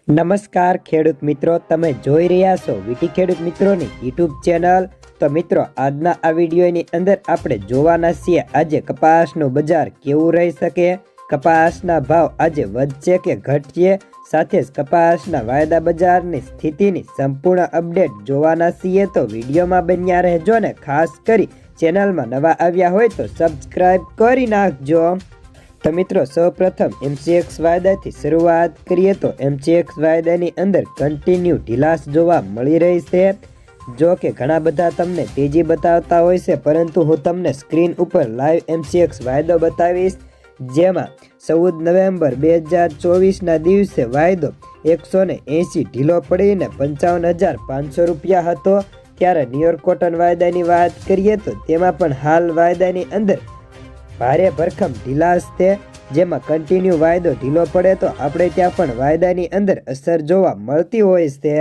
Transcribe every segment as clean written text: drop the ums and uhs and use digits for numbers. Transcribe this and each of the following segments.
નમસ્કાર ખેડૂત મિત્રો, તમે જોઈ રહ્યા છો વીટી ખેડૂત મિત્રોની યુટ્યુબ ચેનલ। તો મિત્રો, આજના આ વિડીયોની અંદર આપણે જોવાના છીએ આજે કપાસનું બજાર કેવું રહી શકે, કપાસના ભાવ આજે વધશે કે ઘટશે, સાથે જ કપાસના વાયદા બજારની સ્થિતિની સંપૂર્ણ અપડેટ જોવાના છીએ। તો વિડીયોમાં બન્યા રહેજો ને ખાસ કરી ચેનલમાં નવા આવ્યા હોય તો સબસ્ક્રાઈબ કરી નાખજો। તો મિત્રો, સૌપ્રથમ MCX વાયદાથી શરૂઆત કરીએ તો MCX વાયદાની અંદર કન્ટિન્યુ ઢીલાસ જોવા મળી રહી છે। જો કે ઘણા બધા તમને તેજી બતાવતા હોય છે, પરંતુ હું તમને સ્ક્રીન ઉપર લાઈવ MCX વાયદો બતાવીશ, જેમાં 14 નવેમ્બર 2024ના દિવસે વાયદો 180 ઢીલો પડીને 55,500 રૂપિયા હતો। ત્યારે ન્યુયોર્ક કોટન વાયદાની વાત કરીએ તો તેમાં પણ હાલ વાયદાની અંદર ભારે ભરખમ ઢીલાસ છે, જેમાં કન્ટિન્યુ વાયદો ઢીલો પડે તો આપણે ત્યાં પણ વાયદાની અંદર અસર જોવા મળતી હોય છે।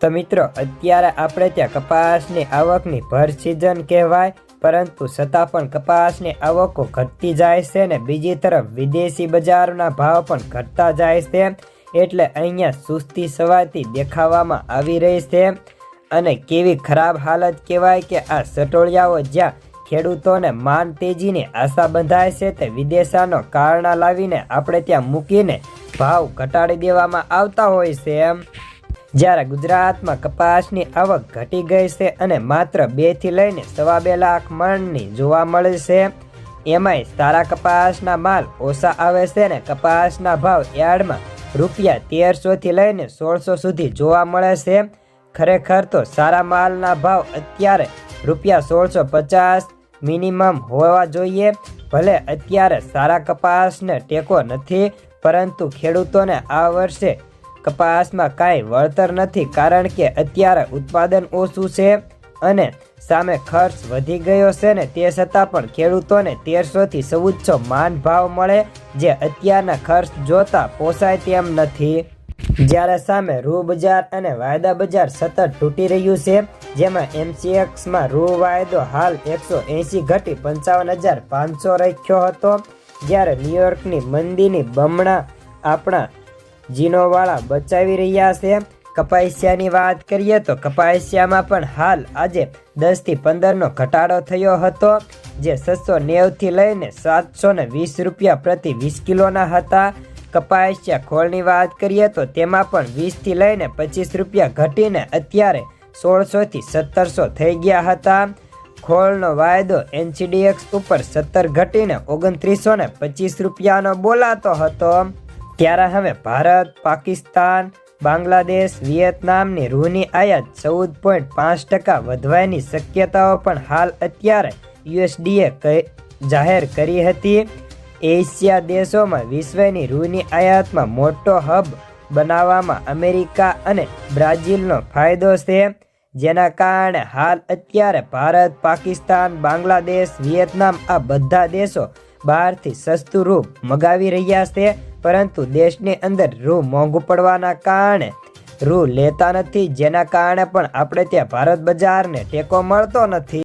તો મિત્રો, અત્યારે આપણે ત્યાં કપાસની આવકની ભર સિઝન કહેવાય, પરંતુ છતાં પણ કપાસની આવકો ઘટતી જાય છે ને બીજી તરફ વિદેશી બજારના ભાવ પણ ઘટતા જાય છે, એટલે અહીંયા સુસ્તી સવાતી દેખાવામાં આવી રહી છે। અને કેવી ખરાબ હાલત કહેવાય કે આ સટોળિયાઓ જ્યાં ખેડૂતોને માન તેજીની આશા બંધાય છે તે વિદેશાનો કારણા લાવીને આપણે ત્યાં મૂકીને ભાવ ઘટાડી દેવામાં આવતા હોય છે। જ્યારે ગુજરાતમાં કપાસની આવક ઘટી ગઈ છે અને માત્ર 2 થી લઈને 2.5 લાખ મણની જોવા મળે છે। એમાંય સારા કપાસના માલ ઓછા આવે છે ને કપાસના ભાવ યાર્ડમાં રૂપિયા 1300 થી લઈને 1600 સુધી જોવા મળે છે। ખરેખર તો સારા માલના ભાવ અત્યારે રૂપિયા 1650 મિનિમમ હોવા જોઈએ। ભલે અત્યારે સારા કપાસને ટેકો નથી, પરંતુ ખેડૂતોને આ વર્ષે કપાસમાં કાંઈ વળતર નથી, કારણ કે અત્યારે ઉત્પાદન ઓછું છે અને સામે ખર્ચ વધી ગયો છે ને તે છતાં પણ ખેડૂતોને 1300 થી 1400 માન ભાવ મળે, જે અત્યારના ખર્ચ જોતા પોસાય તેમ નથી। જ્યારે સામે રૂ બજાર અને વાયદા બજાર સતત તૂટી રહ્યું છે, જેમાં MCXમાં રૂ વાયદો હાલ 180 ઘટી 55,500 રાખ્યો હતો, જ્યારે ન્યુયોર્કની મંદીની બમણા આપણા જીનોવાળા બચાવી રહ્યા છે। કપાસિયાની વાત કરીએ તો કપાસિયામાં પણ હાલ આજે 10 થી 15નો ઘટાડો થયો હતો, જે 690 થી લઈને 720 રૂપિયા પ્રતિ 20 કિલોના હતા। કપાસિયા ખોળની વાત કરીએ તો તેમાં પણ 20 થી લઈને 25 રૂપિયા ઘટીને અત્યારે 1600 થી 1700 થઈ ગયા હતા। ખોળનો વાયદો NCDX ઉપર 17 ઘટીને 2925 રૂપિયાનો બોલાતો હતો। ત્યારે હવે ભારત, પાકિસ્તાન, બાંગ્લાદેશ, વિયેતનામની રૂની આયાત 14.5% વધવાની શક્યતાઓ પણ હાલ અત્યારે USDA જાહેર કરી હતી। એશિયા દેશોમાં વિશ્વની રૂની આયાતમાં મોટો હબ બનાવવામાં અમેરિકા અને બ્રાઝિલનો ફાયદો છે, જેના કારણે હાલ અત્યારે ભારત, પાકિસ્તાન, બાંગ્લાદેશ, વિયેતનામ આ બધા દેશો બહારથી સસ્તું રૂ મગાવી રહ્યા છે, પરંતુ દેશની અંદર રૂ મોંઘું પડવાના કારણે રૂ લેતા નથી, જેના કારણે પણ આપણે ત્યાં ભારત બજારને ટેકો મળતો નથી।